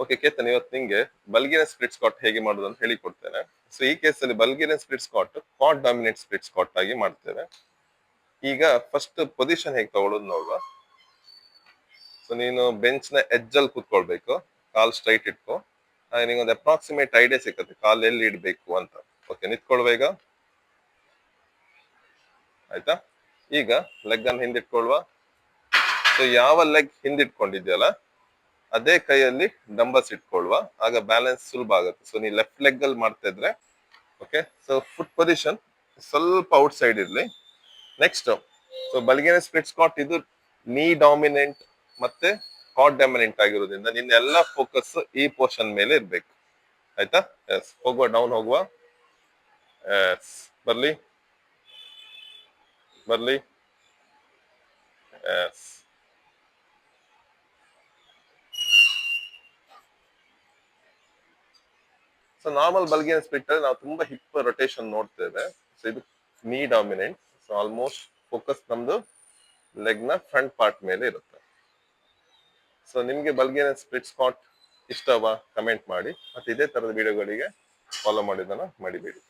Okay Ketan, ಇವತ್ತು ನಿಂಗೆ Bulgarian split Scott ಹೇಗೆ ಮಾಡೋದು ಅಂತ ಹೇಳಿ ಕೊಡ್ತೇನೆ. ಸೊ ಈ ಕೇಸಲ್ಲಿ Bulgarian split Scott Quad dominate split Scott ಆಗಿ ಮಾಡ್ತೇವೆ. ಈಗ ಫಸ್ಟ್ ಪೊಸಿಷನ್ ಹೇಗೆ ತಗೊಳ್ಳೋದು ನೋಡುವ. ಸೊ ನೀನು ಬೆಂಚ್ ನ ಎಡ್ಜ್ ಅಲ್ಲಿ ಕೂತ್ಕೊಳ್ಬೇಕು, ಕಾಲ್ ಸ್ಟ್ರೈಟ್ ಇಟ್ಕೋ. ನಿಂಗೊಂದು ಅಪ್ರಾಕ್ಸಿಮೇಟ್ ಐಡಿಯಾ ಸಿಕ್ಕತ್ತೆ ಕಾಲ್ ಎಲ್ಲಿ ಇಡ್ಬೇಕು ಅಂತ. ಓಕೆ, ನಿಂತ್ಕೊಳ್ವ ಈಗ. ಆಯ್ತಾ? ಈಗ ಲೆಗ್ ಅನ್ನು ಹಿಂದಿಟ್ಕೊಳ್ವ. ಸೊ ಯಾವ ಲೆಗ್ ಹಿಂದಿಟ್ಕೊಂಡಿದ್ಯಲ್ಲ ಅದೇ ಕೈಯಲ್ಲಿ ಡಂಬಲ್ಸ್ ಇಟ್ಕೊಳ್ವ, ಆಗ ಬ್ಯಾಲೆನ್ಸ್ ಸುಲಭ ಆಗುತ್ತೆ. ಸೊ ನೀವು ಲೆಫ್ಟ್ ಲೆಗ್ ಅಲ್ಲಿ ಮಾಡ್ತಾ ಇದ್ರೆ ಓಕೆ. ಸೊ ಫುಟ್ ಪೊಸಿಷನ್ ಸ್ವಲ್ಪ ಔಟ್ ಸೈಡ್ ಇರ್ಲಿ. Next, so Bulgarian split Scott ಇದು ನೀ ಡಾಮಿನೆಂಟ್ ಮತ್ತೆ ಕಾಟ್ ಡಾಮಿನೆಂಟ್ ಆಗಿರೋದ್ರಿಂದ ನಿನ್ನ ಎಲ್ಲ ಫೋಕಸ್ ಈ ಪೋರ್ಷನ್ ಮೇಲೆ ಇರ್ಬೇಕು. ಆಯ್ತಾ? ಎಸ್, ಹೋಗುವ, ಡೌನ್ ಹೋಗುವ. ಎಸ್, ಬರ್ಲಿ ಬರ್ಲಿ. Yes, so normal Bulgarian split ಅಲ್ಲಿ ನಾವು ತುಂಬಾ ಹಿಪ್ ರೊಟೇಷನ್ ನೋಡ್ತೇವೆ. ಸೊ ಇದು knee dominant. So almost focus ನಮ್ದು ಲೆಗ್ ನ ಫ್ರಂಟ್ ಪಾರ್ಟ್ ಮೇಲೆ ಇರುತ್ತೆ. ಸೊ ನಿಮ್ಗೆ ಬಲ್ಗೇರಿಯನ್ ಸ್ಪ್ಲಿಟ್ ಸ್ಕಾಟ್ ಇಷ್ಟವಾ? ಕಮೆಂಟ್ ಮಾಡಿ. ಮತ್ತೆ ಇದೇ ತರದ ವಿಡಿಯೋಗಳಿಗೆ ಫಾಲೋ ಮಾಡಿದ್ದನ್ನ ಮಡಿಬೇಡಿ.